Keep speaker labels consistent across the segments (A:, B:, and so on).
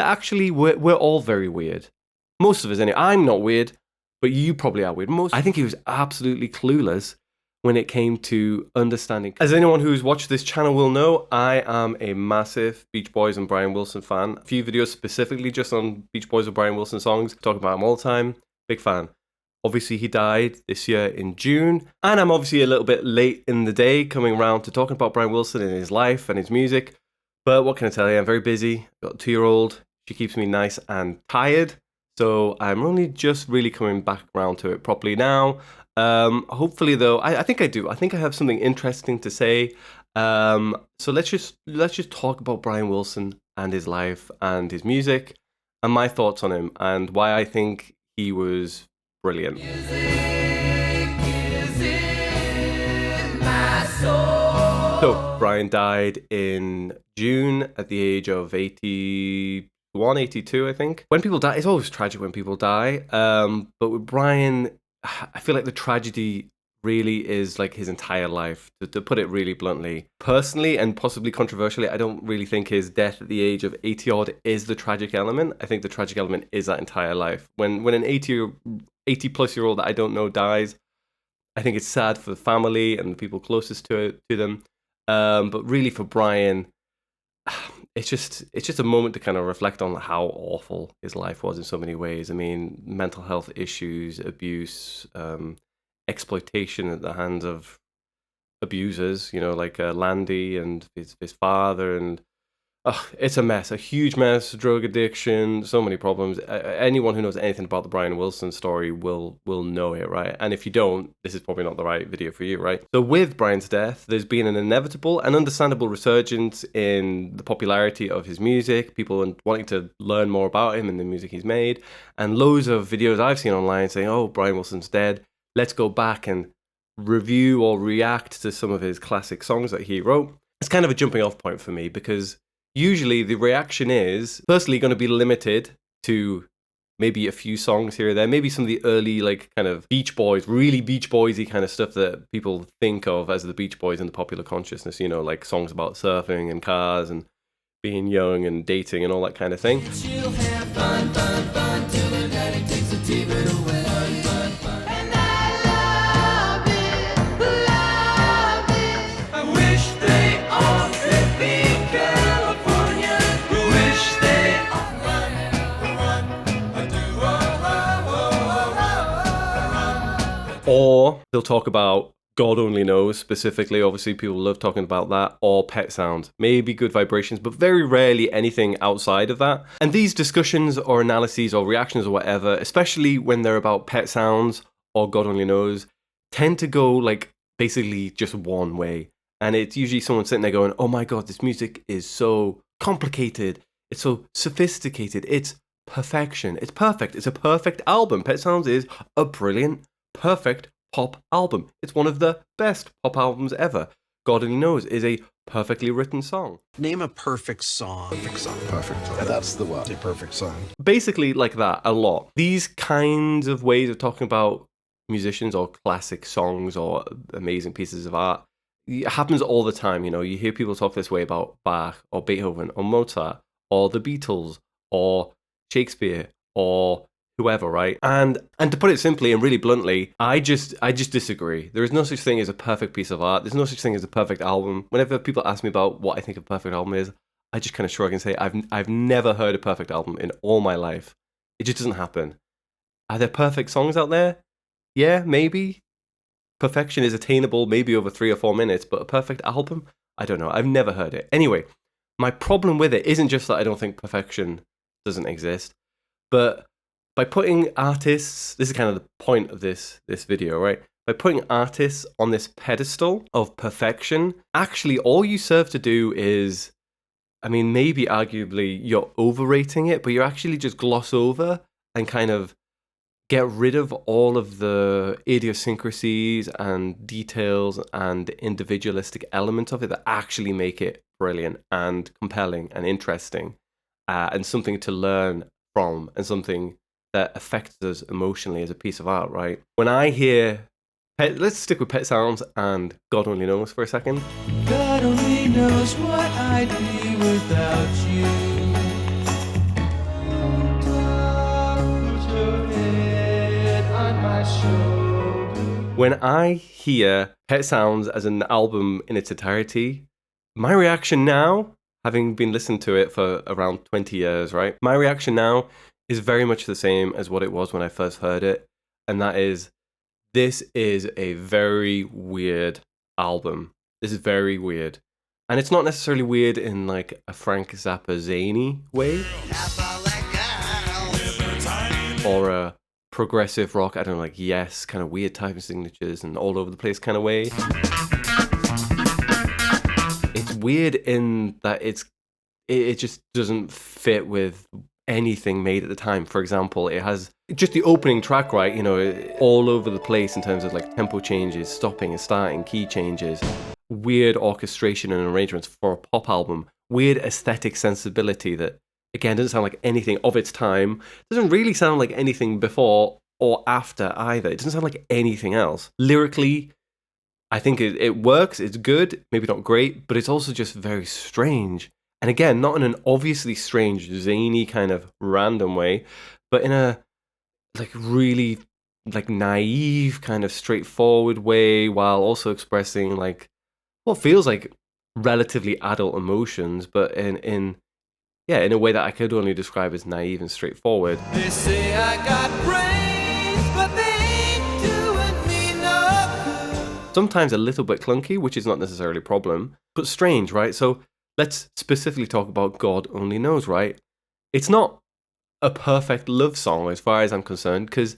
A: that actually we're all very weird. Most of us, anyway. I'm not weird, but you probably are weird. I think he was absolutely clueless when it came to understanding. As anyone who's watched this channel will know, I am a massive Beach Boys and Brian Wilson fan. A few videos specifically just on Beach Boys and Brian Wilson songs, talk about him all the time. Big fan. Obviously, he died this year in June, and I'm obviously a little bit late in the day coming around to talking about Brian Wilson and his life and his music. But what can I tell you? I'm very busy. Got a 2-year-old. She keeps me nice and tired. So I'm only just really coming back around to it properly now. Hopefully, though, I think I do. I think I have something interesting to say. So let's just talk about Brian Wilson and his life and his music and my thoughts on him and why I think he was brilliant. Music is in my soul. So Brian died in June at the age of 81, 82, I think. When people die, it's always tragic when people die. But with Brian, I feel like the tragedy really is like his entire life, to put it really bluntly. Personally, and possibly controversially, I don't really think his death at the age of 80 odd is the tragic element. I think the tragic element is that entire life. When an 80 plus year old that I don't know dies, I think it's sad for the family and the people closest to them. But really for Brian, it's just a moment to kind of reflect on how awful his life was in so many ways. I mean, mental health issues, abuse, exploitation at the hands of abusers, like Landy and his father, and it's a mess, a huge mess. Drug addiction, so many problems. Anyone who knows anything about the Brian Wilson story will know it, right? And if you don't, this is probably not the right video for you, right? So with Brian's death, there's been an inevitable and understandable resurgence in the popularity of his music, people wanting to learn more about him and the music he's made, and loads of videos I've seen online saying, oh, Brian Wilson's dead. Let's go back and review or react to some of his classic songs that he wrote. It's kind of a jumping off point for me because usually the reaction is firstly going to be limited to maybe a few songs here or there, maybe some of the early like kind of Beach Boys, really Beach Boysy kind of stuff that people think of as the Beach Boys in the popular consciousness, like songs about surfing and cars and being young and dating and all that kind of thing. Or they'll talk about God Only Knows specifically. Obviously, people love talking about that. Or Pet Sounds. Maybe Good Vibrations, but very rarely anything outside of that. And these discussions or analyses or reactions or whatever, especially when they're about Pet Sounds or God Only Knows, tend to go like basically just one way. And it's usually someone sitting there going, oh my God, this music is so complicated. It's so sophisticated. It's perfection. It's perfect. It's a perfect album. Pet Sounds is a brilliant, perfect pop album. It's one of the best pop albums ever. God Only Knows is a perfectly written song.
B: Name a perfect song.
C: Perfect song. Perfect song. That's the word.
B: A perfect song.
A: Basically like that a lot. These kinds of ways of talking about musicians or classic songs or amazing pieces of art, it happens all the time. You hear people talk this way about Bach or Beethoven or Mozart or the Beatles or Shakespeare or whoever, right? And to put it simply and really bluntly, I just disagree. There is no such thing as a perfect piece of art. There's no such thing as a perfect album. Whenever people ask me about what I think a perfect album is, I just kind of shrug and say I've never heard a perfect album in all my life. It just doesn't happen. Are there perfect songs out there? Yeah, maybe. Perfection is attainable maybe over 3 or 4 minutes, but a perfect album? I don't know. I've never heard it. Anyway, my problem with it isn't just that I don't think perfection doesn't exist, but by putting artists, this is kind of the point of this video, right? By putting artists on this pedestal of perfection, actually all you serve to do is, I mean, maybe arguably you're overrating it, but you actually just gloss over and kind of get rid of all of the idiosyncrasies and details and individualistic elements of it that actually make it brilliant and compelling and interesting and something to learn from and something that affects us emotionally as a piece of art, right? When I hear, let's stick with Pet Sounds and God Only Knows for a second.
D: God only knows what I'd be without you.
A: When I hear Pet Sounds as an album in its entirety, my reaction now, having been listening to it for around 20 years, right? My reaction now is very much the same as what it was when I first heard it. And that is, this is a very weird album. This is very weird. And it's not necessarily weird in like a Frank Zappa zany way. Or a progressive rock, I don't know, like Yes, kind of weird type of signatures and all over the place kind of way. It's weird in that it just doesn't fit with anything made at the time. For example, it has just the opening track, right? You know, all over the place in terms of like tempo changes, stopping and starting, key changes, weird orchestration and arrangements for a pop album, weird aesthetic sensibility that, again, doesn't sound like anything of its time, doesn't really sound like anything before or after either. It doesn't sound like anything else. Lyrically, I think it works, it's good, maybe not great, but it's also just very strange. And again, not in an obviously strange, zany kind of random way, but in a like really like naive kind of straightforward way, while also expressing like what feels like relatively adult emotions, but in a way that I could only describe as naive and straightforward.
D: They say I got brains, but they ain't doing me no good.
A: Sometimes a little bit clunky, which is not necessarily a problem, but strange, right? So let's specifically talk about God Only Knows, right? It's not a perfect love song as far as I'm concerned, because,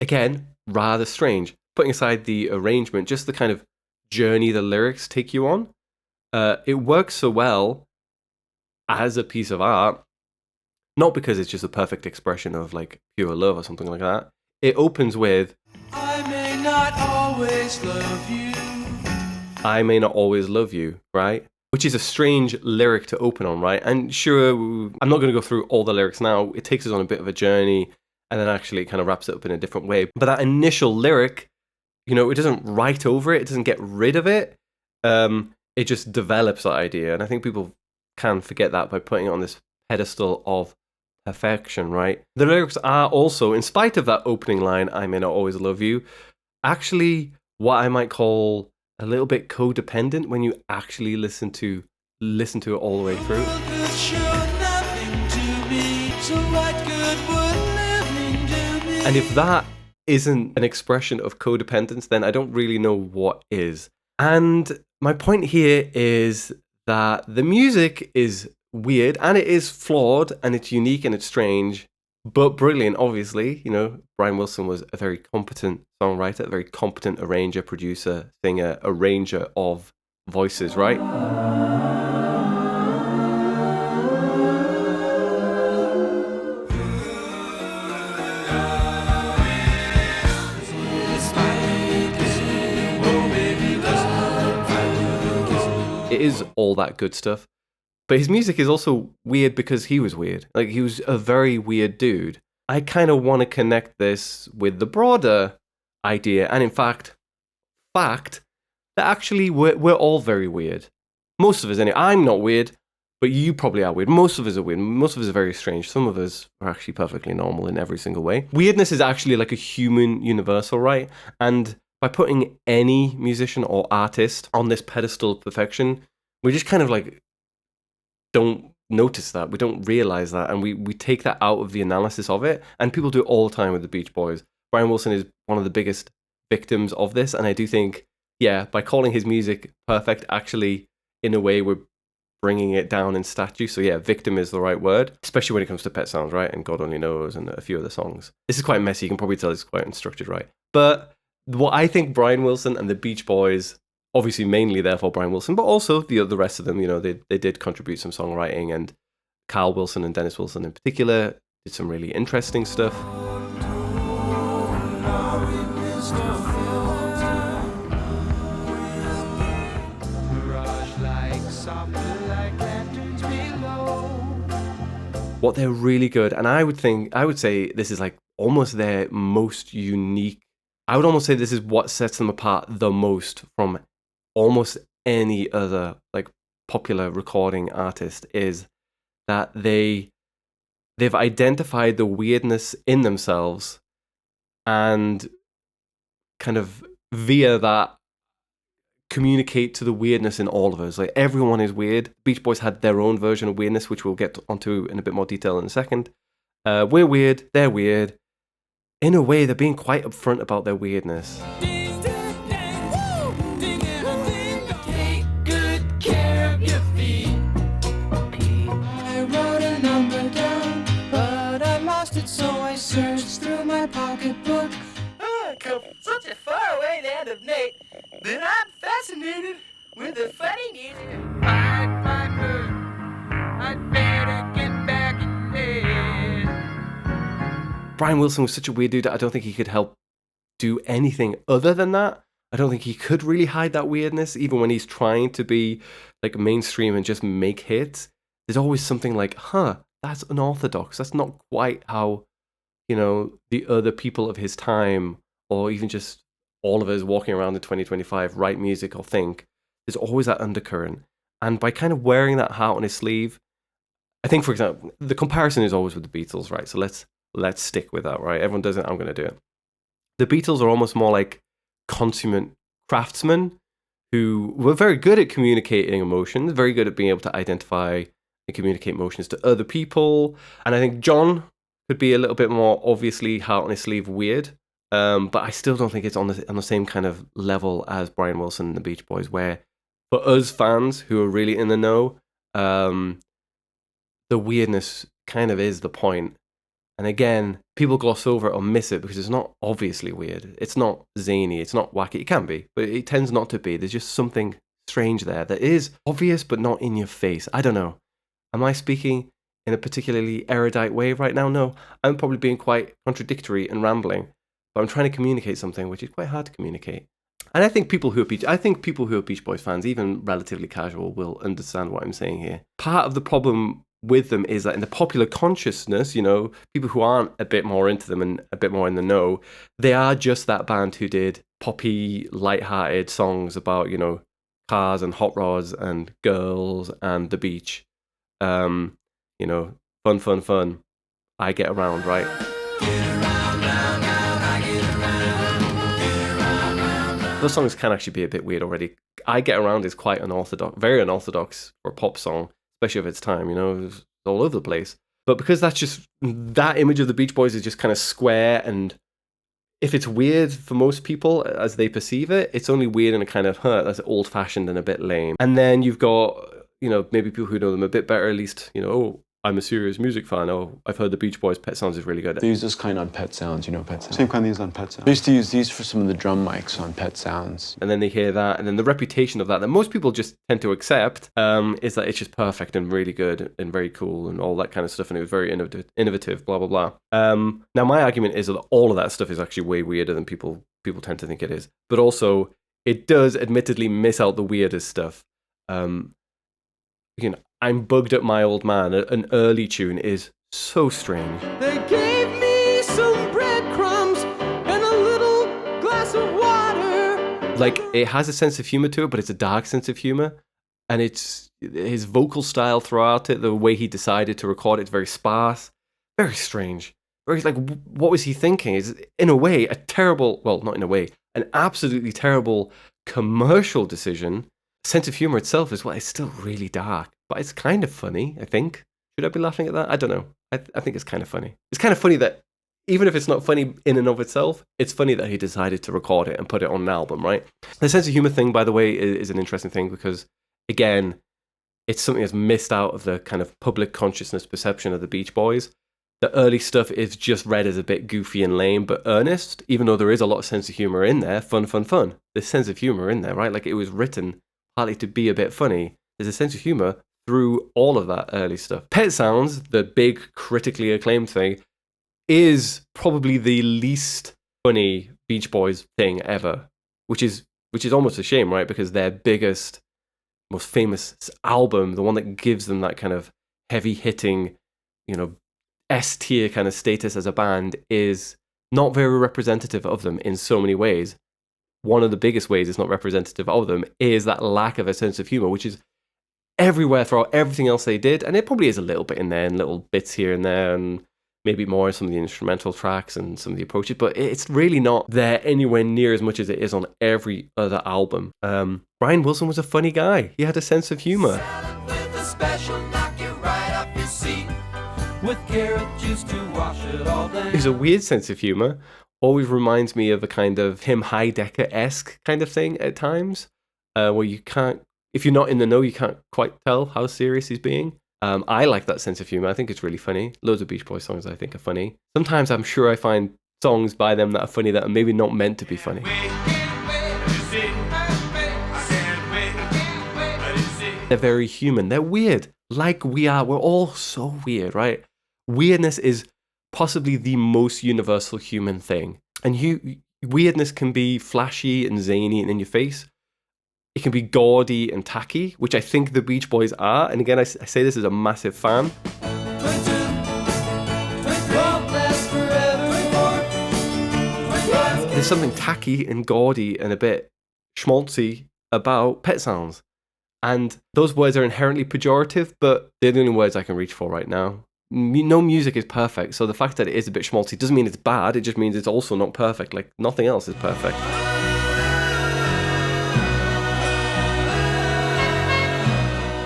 A: again, rather strange. Putting aside the arrangement, just the kind of journey the lyrics take you on, it works so well as a piece of art, not because it's just a perfect expression of like pure love or something like that. It opens with,
D: I may not always love you.
A: I may not always love you, right? Which is a strange lyric to open on, right? And sure, I'm not going to go through all the lyrics now. It takes us on a bit of a journey, and then actually it kind of wraps it up in a different way. But that initial lyric, you know, it doesn't write over it. It doesn't get rid of it. It just develops that idea. And I think people can forget that by putting it on this pedestal of perfection, right? The lyrics are also, in spite of that opening line, I may not always love you, actually what I might call a little bit codependent when you actually listen to it all the way through.
D: Good sure nothing to me, so what good would living do me?
A: And if that isn't an expression of codependence, then I don't really know what is. And my point here is that the music is weird and it is flawed and it's unique and it's strange, but brilliant, obviously. You know, Brian Wilson was a very competent songwriter, a very competent arranger, producer, singer, arranger of voices, right? It is all that good stuff. But his music is also weird because he was weird. Like, he was a very weird dude. I kind of want to connect this with the broader idea, and in fact, that actually we're all very weird. Most of us, anyway. I'm not weird, but you probably are weird. Most of us are weird. Most of us are very strange. Some of us are actually perfectly normal in every single way. Weirdness is actually like a human universal, right? And by putting any musician or artist on this pedestal of perfection, we just kind of like don't notice that. We don't realize that. And we take that out of the analysis of it. And people do it all the time with the Beach Boys. Brian Wilson is one of the biggest victims of this. And I do think, yeah, by calling his music perfect, actually, in a way, we're bringing it down in statue. So yeah, victim is the right word, especially when it comes to Pet Sounds, right? And God Only Knows and a few other songs. This is quite messy. You can probably tell it's quite unstructured, right? But what I think Brian Wilson and the Beach Boys, obviously mainly therefore Brian Wilson, but also the rest of them, you know, they did contribute some songwriting, and Carl Wilson and Dennis Wilson in particular did some really interesting stuff. What they're really good, and I would say this is like almost their most unique. I would almost say this is what sets them apart the most from almost any other like popular recording artist, is that they've identified the weirdness in themselves and kind of via that communicate to the weirdness in all of us. Like everyone is weird. Beach Boys had their own version of weirdness, which we'll get onto in a bit more detail in a second. We're weird, they're weird. In a way, they're being quite upfront about their weirdness.
D: Take good care of your feet. I wrote a number down, but I lost it, so I searched through my pocketbook. Oh, I come from such a faraway land of Nate that I'm fascinated with the funny music. My bird, I'd better get back in bed.
A: Brian Wilson was such a weird dude that I don't think he could help do anything other than that. I don't think he could really hide that weirdness, even when he's trying to be like mainstream and just make hits. There's always something like, that's unorthodox. That's not quite how, the other people of his time, or even just all of us walking around in 2025 write music or think. There's always that undercurrent. And by kind of wearing that heart on his sleeve, I think, for example, the comparison is always with the Beatles, right? So let's stick with that, right? Everyone does it, I'm going to do it. The Beatles are almost more like consummate craftsmen who were very good at communicating emotions, very good at being able to identify and communicate emotions to other people. And I think John could be a little bit more obviously heart on his sleeve weird, but I still don't think it's on the same kind of level as Brian Wilson and the Beach Boys, where for us fans who are really in the know, the weirdness kind of is the point. And again, people gloss over it or miss it because it's not obviously weird. It's not zany. It's not wacky. It can be, but it tends not to be. There's just something strange there that is obvious, but not in your face. I don't know. Am I speaking in a particularly erudite way right now? No. I'm probably being quite contradictory and rambling, but I'm trying to communicate something which is quite hard to communicate. And I think people who are Beach Boys fans, even relatively casual, will understand what I'm saying here. Part of the problem with them is that in the popular consciousness, people who aren't a bit more into them and a bit more in the know, they are just that band who did poppy, light-hearted songs about, cars and hot rods and girls and the beach. Fun. I get around, right? Those songs can actually be a bit weird already. I Get Around is quite unorthodox, very unorthodox for a pop song, especially of its time, it was all over the place. But because that image of the Beach Boys is just kind of square, and if it's weird for most people as they perceive it, it's only weird in a kind of, that's old-fashioned and a bit lame. And then you've got, maybe people who know them a bit better, at least, I'm a serious music fan. Oh, I've heard the Beach Boys' Pet Sounds is really good.
E: They use this kind on Pet Sounds, Pet Sounds?
C: Same kind they use on Pet Sounds.
E: They used to use these for some of the drum mics on Pet Sounds.
A: And then they hear that, and then the reputation of that most people just tend to accept is that it's just perfect and really good and very cool and all that kind of stuff, and it was very innovative, blah, blah, blah. Now, my argument is that all of that stuff is actually way weirder than people tend to think it is. But also, it does admittedly miss out the weirdest stuff. I'm Bugged Up My Old Man, an early tune, is so strange.
D: They gave me some breadcrumbs and a little glass of water.
A: Like, it has a sense of humor to it, but it's a dark sense of humor. And it's his vocal style throughout it, the way he decided to record it's very sparse, very strange. Very, what was he thinking? Is in a way, an absolutely terrible commercial decision. Sense of humor itself is it's still really dark, but it's kind of funny, I think. Should I be laughing at that? I don't know. I think it's kind of funny. It's kind of funny that even if it's not funny in and of itself, it's funny that he decided to record it and put it on an album, right? The sense of humor thing, by the way, is an interesting thing because, again, it's something that's missed out of the kind of public consciousness perception of the Beach Boys. The early stuff is just read as a bit goofy and lame, but earnest, even though there is a lot of sense of humor in there, fun. There's sense of humor in there, right? Like, it was written partly to be a bit funny. There's a sense of humor through all of that early stuff. Pet Sounds, the big critically acclaimed thing, is probably the least funny Beach Boys thing ever, which is almost a shame, right? Because their biggest, most famous album, the one that gives them that kind of heavy-hitting, S-tier kind of status as a band, is not very representative of them in so many ways. One of the biggest ways it's not representative of them is that lack of a sense of humor, which is everywhere throughout everything else they did. And it probably is a little bit in there and little bits here and there and maybe more in some of the instrumental tracks and some of the approaches, but it's really not there anywhere near as much as it is on every other album. Brian Wilson was a funny guy. He had a sense of humor.
D: With a special knock you right off your seat. With carrot juice to wash it all down.
A: He's a weird sense of humor. Always reminds me of a kind of Tim Heidecker-esque kind of thing at times, where you can't, if you're not in the know, you can't quite tell how serious he's being. I like that sense of humor. I think it's really funny. Loads of Beach Boys songs I think are funny. Sometimes I'm sure I find songs by them that are funny that are maybe not meant to be funny. They're very human. They're weird. Like we are. We're all so weird, right? Weirdness is possibly the most universal human thing. And weirdness can be flashy and zany and in your face. It can be gaudy and tacky, which I think the Beach Boys are. And again, I say this as a massive fan. There's something tacky and gaudy and a bit schmaltzy about Pet Sounds. And those words are inherently pejorative, but they're the only words I can reach for right now. No music is perfect, so the fact that it is a bit schmaltzy doesn't mean it's bad, it just means it's also not perfect. Like, nothing else is perfect.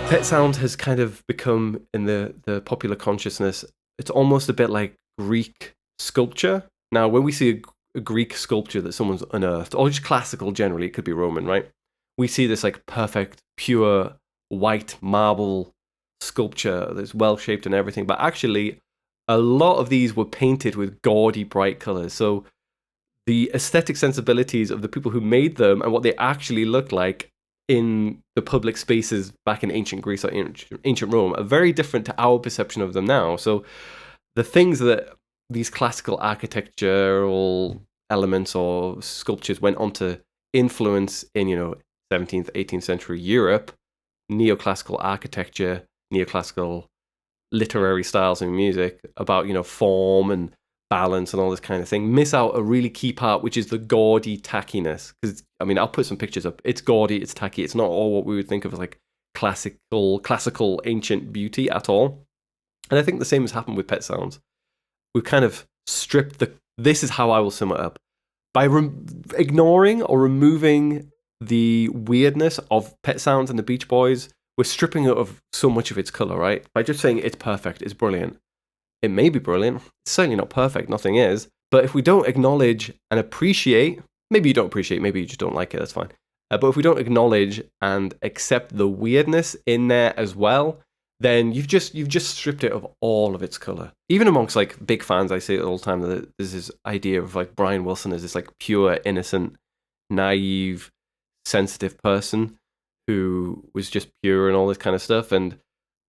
A: Pet Sounds has kind of become, in the popular consciousness, it's almost a bit like Greek sculpture. Now, when we see a Greek sculpture that someone's unearthed, or just classical generally, it could be Roman, right? We see this like perfect, pure, white marble sculpture that's well-shaped and everything. But actually, a lot of these were painted with gaudy, bright colors. So the aesthetic sensibilities of the people who made them and what they actually look like in the public spaces back in ancient Greece or ancient Rome are very different to our perception of them now. So the things that these classical architectural elements or sculptures went on to influence in, 17th, 18th century Europe, neoclassical architecture, neoclassical literary styles in music, about, form and balance and all this kind of thing, miss out a really key part, which is the gaudy tackiness. Because, I'll put some pictures up. It's gaudy, it's tacky. It's not all what we would think of as like classical ancient beauty at all. And I think the same has happened with Pet Sounds. We've kind of stripped this is how I will sum it up. By ignoring or removing the weirdness of Pet Sounds and the Beach Boys, we're stripping it of so much of its color, right? By just saying it's perfect, it's brilliant. It may be brilliant. It's certainly not perfect. Nothing is. But if we don't acknowledge and appreciate, maybe you don't appreciate, maybe you just don't like it, that's fine. But if we don't acknowledge and accept the weirdness in there as well, then you've just stripped it of all of its color. Even amongst like big fans, I say it all the time, that there's this idea of like Brian Wilson as this like pure, innocent, naive, sensitive person who was just pure and all this kind of stuff. And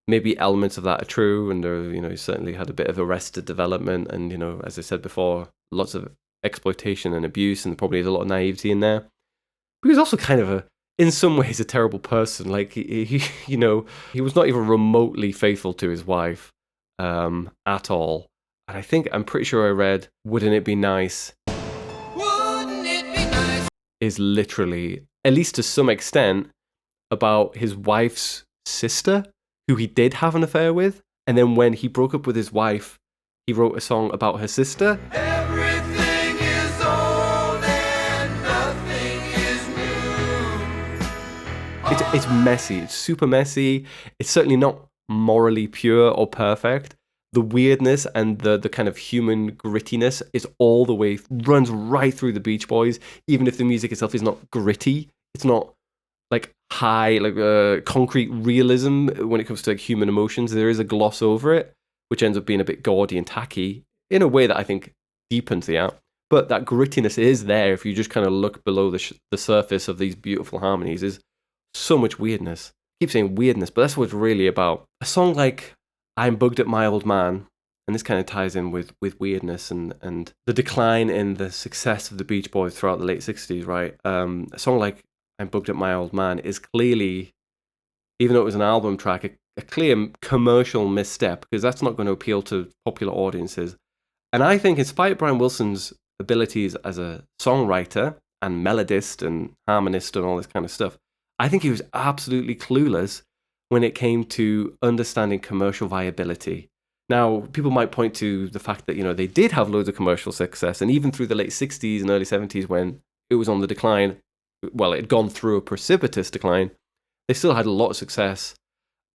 A: maybe elements of that are true, and he certainly had a bit of arrested development, and as I said before, lots of exploitation and abuse, and probably there's a lot of naivety in there. But he was also kind of in some ways a terrible person. Like he was not even remotely faithful to his wife at all. And I'm pretty sure I read, "Wouldn't it be nice?"
D: Wouldn't it be nice?
A: Is literally, at least to some extent, about his wife's sister, who he did have an affair with. And then when he broke up with his wife, he wrote a song about her sister.
D: Everything is old and nothing is new.
A: It's messy. It's super messy. It's certainly not morally pure or perfect. The weirdness and the kind of human grittiness is all the way, runs right through the Beach Boys. Even if the music itself is not gritty, it's not like high, like concrete realism when it comes to like human emotions. There is a gloss over it, which ends up being a bit gaudy and tacky in a way that I think deepens the art. But that grittiness is there if you just kind of look below the surface of these beautiful harmonies. There's so much weirdness. I keep saying weirdness, but that's what it's really about. A song like I'm Bugged at My Old Man, and this kind of ties in with weirdness and the decline in the success of the Beach Boys throughout the late 60s, right? A song like I'm Bugged at My Old Man is clearly, even though it was an album track, a clear commercial misstep, because that's not going to appeal to popular audiences. And I think, in spite of Brian Wilson's abilities as a songwriter and melodist and harmonist and all this kind of stuff, I think he was absolutely clueless when it came to understanding commercial viability. Now, people might point to the fact that, they did have loads of commercial success, and even through the late 60s and early 70s when it was on the decline, well, it had gone through a precipitous decline, they still had a lot of success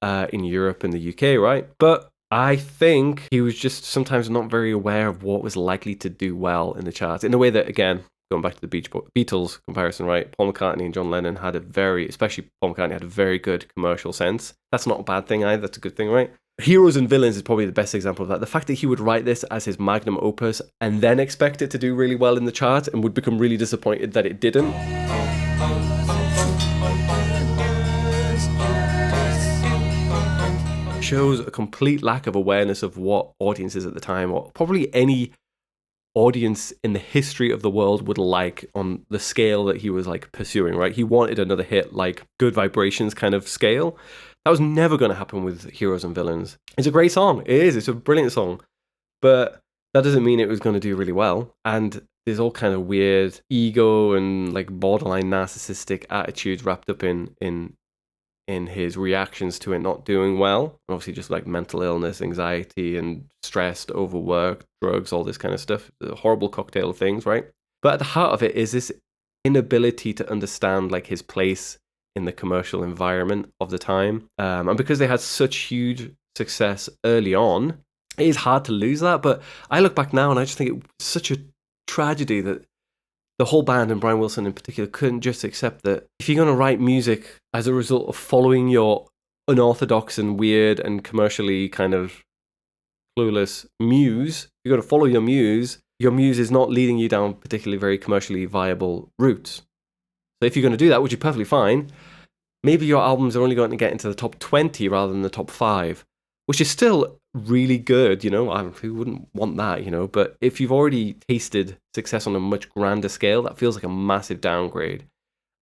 A: in Europe and the UK, right? But I think he was just sometimes not very aware of what was likely to do well in the charts, in a way that, again, going back to the Beatles comparison, right? Paul McCartney and John Lennon especially Paul McCartney had a very good commercial sense. That's not a bad thing either, that's a good thing, right? Heroes and Villains is probably the best example of that. The fact that he would write this as his magnum opus and then expect it to do really well in the chart and would become really disappointed that it didn't. Shows a complete lack of awareness of what audiences at the time, or probably any audience in the history of the world, would like on the scale that he was like pursuing, right? He wanted another hit like Good Vibrations kind of scale. That was never going to happen with Heroes and Villains. It's a great song. It is. It's a brilliant song. But that doesn't mean it was going to do really well. And there's all kind of weird ego and like borderline narcissistic attitudes wrapped up in his reactions to it not doing well. Obviously just like mental illness, anxiety, and stressed, overwork, drugs, all this kind of stuff. A horrible cocktail of things, right? But at the heart of it is this inability to understand like his place in the commercial environment of the time. And because they had such huge success early on, it is hard to lose that. But I look back now and I just think it's such a tragedy that the whole band, and Brian Wilson in particular, couldn't just accept that if you're going to write music as a result of following your unorthodox and weird and commercially kind of clueless muse, you've got to follow your muse is not leading you down particularly very commercially viable routes. So if you're going to do that, which is perfectly fine, maybe your albums are only going to get into the top 20 rather than the top 5, which is still really good, who wouldn't want that, but if you've already tasted success on a much grander scale, that feels like a massive downgrade.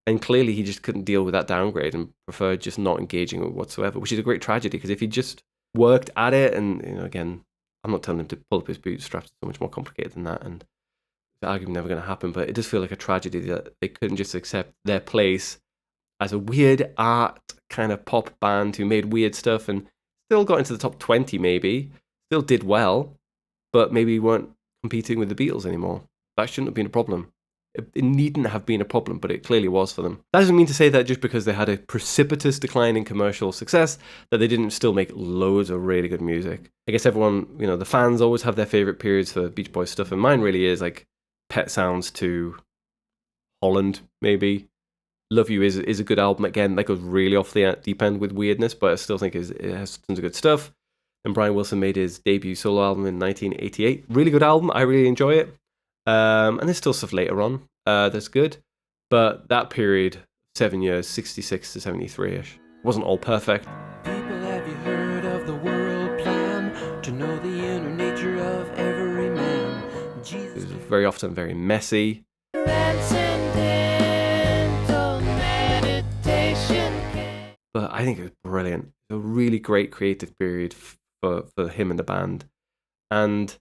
A: And clearly he just couldn't deal with that downgrade and preferred just not engaging with it whatsoever, which is a great tragedy, because if he just worked at it, and again, I'm not telling him to pull up his bootstraps, it's so much more complicated than that, and the argument never going to happen, but it does feel like a tragedy that they couldn't just accept their place as a weird art kind of pop band who made weird stuff and still got into the top 20 maybe, still did well, but maybe weren't competing with the Beatles anymore. That shouldn't have been a problem. It needn't have been a problem, but it clearly was for them. That doesn't mean to say that just because they had a precipitous decline in commercial success, that they didn't still make loads of really good music. I guess everyone, the fans always have their favourite periods for Beach Boys stuff, and mine really is like Pet Sounds to Holland, maybe. Love You is a good album. Again, that goes really off the deep end with weirdness, but I still think it has tons of good stuff. And Brian Wilson made his debut solo album in 1988. Really good album. I really enjoy it. And there's still stuff later on that's good. But that period, 7 years, 66 to 73-ish, wasn't all perfect.
D: People, have you heard of the world plan to know the inner nature of every man?
A: It was very often very messy. But I think it was brilliant. A really great creative period for him and the band. And,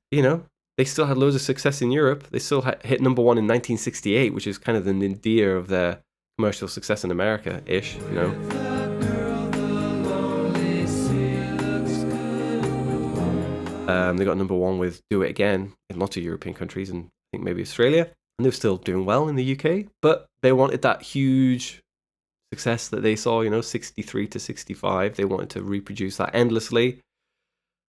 A: they still had loads of success in Europe. They still hit number 1 in 1968, which is kind of the nadir of their commercial success in America-ish, They got number 1 with Do It Again in lots of European countries, and I think maybe Australia. And they're still doing well in the UK. But they wanted that huge success that they saw, 63 to 65. They wanted to reproduce that endlessly.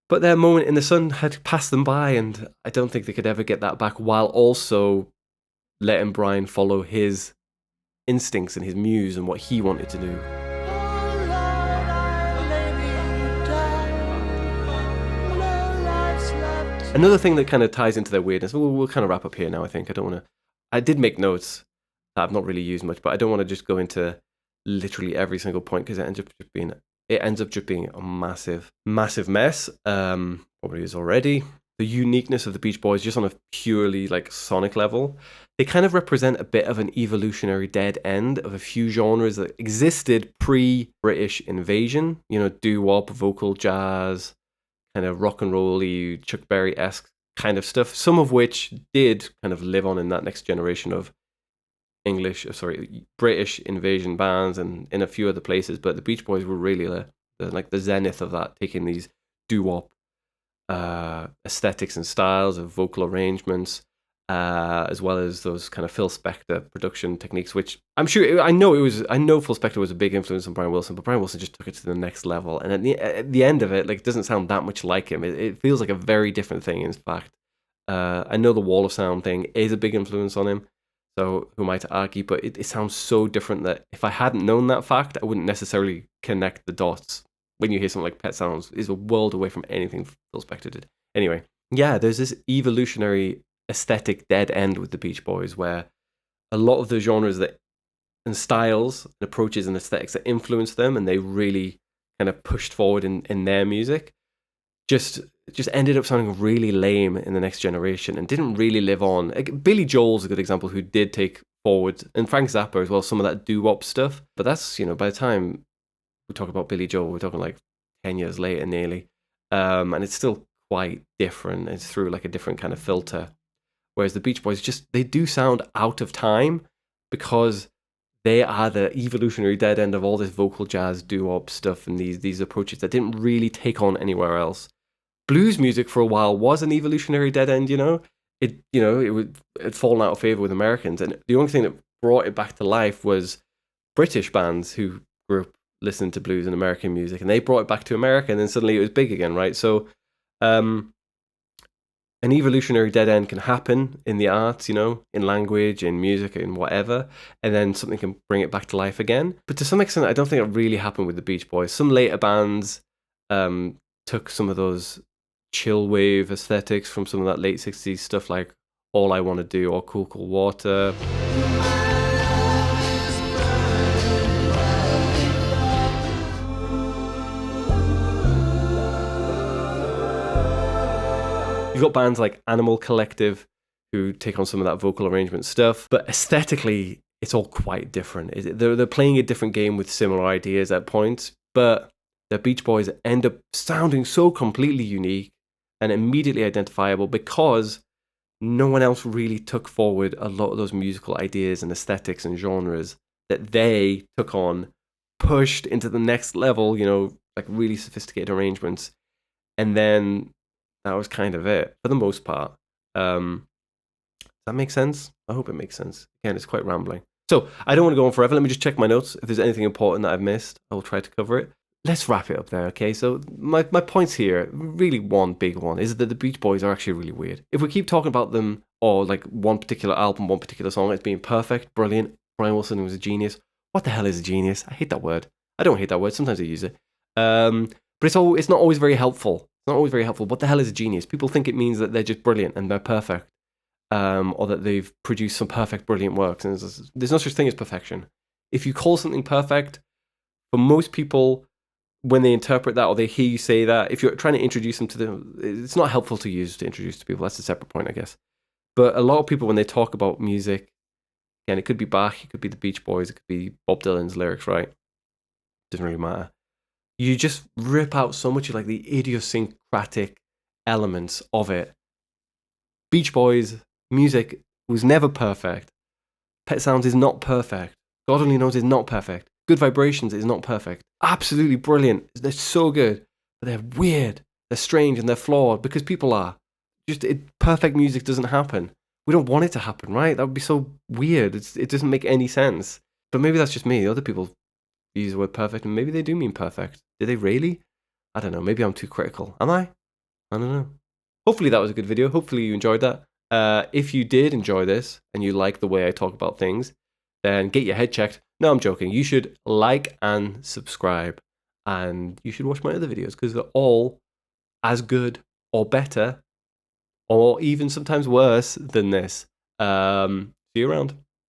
A: But their moment in the sun had passed them by, and I don't think they could ever get that back, while also letting Brian follow his instincts and his muse and what he wanted to do. Another thing that kind of ties into their weirdness, we'll kind of wrap up here now, I think. I did make notes that I've not really used much, but I don't want to just go into literally every single point, because it ends up just being a massive, massive mess. Probably is already. The uniqueness of the Beach Boys, just on a purely like sonic level, they kind of represent a bit of an evolutionary dead end of a few genres that existed pre-British invasion. Doo-wop, vocal jazz, kind of rock and roll-y, Chuck Berry-esque kind of stuff. Some of which did kind of live on in that next generation of British invasion bands and in a few other places, but the Beach Boys were really the zenith of that, taking these doo-wop aesthetics and styles of vocal arrangements, as well as those kind of Phil Spector production techniques, which I know Phil Spector was a big influence on Brian Wilson, but Brian Wilson just took it to the next level. And at the end of it, like, it doesn't sound that much like him. It feels like a very different thing, in fact. I know the Wall of Sound thing is a big influence on him, so who am I to argue? But it sounds so different that if I hadn't known that fact, I wouldn't necessarily connect the dots. When you hear something like Pet Sounds, is a world away from anything Phil Spector did. Anyway, yeah, there's this evolutionary aesthetic dead end with the Beach Boys, where a lot of the genres that and styles and approaches and aesthetics that influenced them and they really kind of pushed forward in their music just ended up sounding really lame in the next generation and didn't really live on. Like, Billy Joel's a good example, who did take forward, and Frank Zappa as well, some of that doo-wop stuff. But that's, by the time we talk about Billy Joel, we're talking like 10 years later nearly. And it's still quite different. It's through like a different kind of filter. Whereas the Beach Boys, they do sound out of time because they are the evolutionary dead end of all this vocal jazz doo-wop stuff and these approaches that didn't really take on anywhere else. Blues music for a while was an evolutionary dead end, It fallen out of favor with Americans, and the only thing that brought it back to life was British bands who grew up listening to blues and American music, and they brought it back to America, and then suddenly it was big again, right? So, an evolutionary dead end can happen in the arts, in language, in music, in whatever, and then something can bring it back to life again. But to some extent, I don't think it really happened with the Beach Boys. Some later bands took some of those chill wave aesthetics from some of that late 60s stuff, like All I Want to Do or Cool Cool Water. You've got bands like Animal Collective who take on some of that vocal arrangement stuff, but aesthetically, it's all quite different. They're playing a different game with similar ideas at points, but the Beach Boys end up sounding so completely unique and immediately identifiable because no one else really took forward a lot of those musical ideas and aesthetics and genres that they took on, pushed into the next level, like really sophisticated arrangements. And then that was kind of it for the most part. Does that make sense? I hope it makes sense. Again, it's quite rambling. So I don't want to go on forever. Let me just check my notes. If there's anything important that I've missed, I'll try to cover it. Let's wrap it up there, okay? So my points here, really one big one, is that the Beach Boys are actually really weird. If we keep talking about them, or like one particular album, one particular song as being perfect, brilliant, Brian Wilson was a genius. What the hell is a genius? I hate that word. I don't hate that word. Sometimes I use it. But it's not always very helpful. It's not always very helpful. What the hell is a genius? People think it means that they're just brilliant and they're perfect. Or that they've produced some perfect, brilliant works. And there's no such thing as perfection. If you call something perfect, for most people, when they interpret that or they hear you say that, if you're trying to introduce them to them, it's not helpful to use to introduce to people. That's a separate point, I guess. But a lot of people, when they talk about music, again, it could be Bach, it could be the Beach Boys, it could be Bob Dylan's lyrics, right? Doesn't really matter. You just rip out so much of like the idiosyncratic elements of it. Beach Boys music was never perfect. Pet Sounds is not perfect. God Only Knows is not perfect. Good Vibrations is not perfect. Absolutely brilliant. They're so good. But they're weird. They're strange and they're flawed because people are. Perfect music doesn't happen. We don't want it to happen, right? That would be so weird. It doesn't make any sense. But maybe that's just me. Other people use the word perfect and maybe they do mean perfect. Do they really? I don't know. Maybe I'm too critical. Am I? I don't know. Hopefully that was a good video. Hopefully you enjoyed that. If you did enjoy this and you like the way I talk about things, then get your head checked. No, I'm joking. You should like and subscribe. And you should watch my other videos because they're all as good or better or even sometimes worse than this. See you around.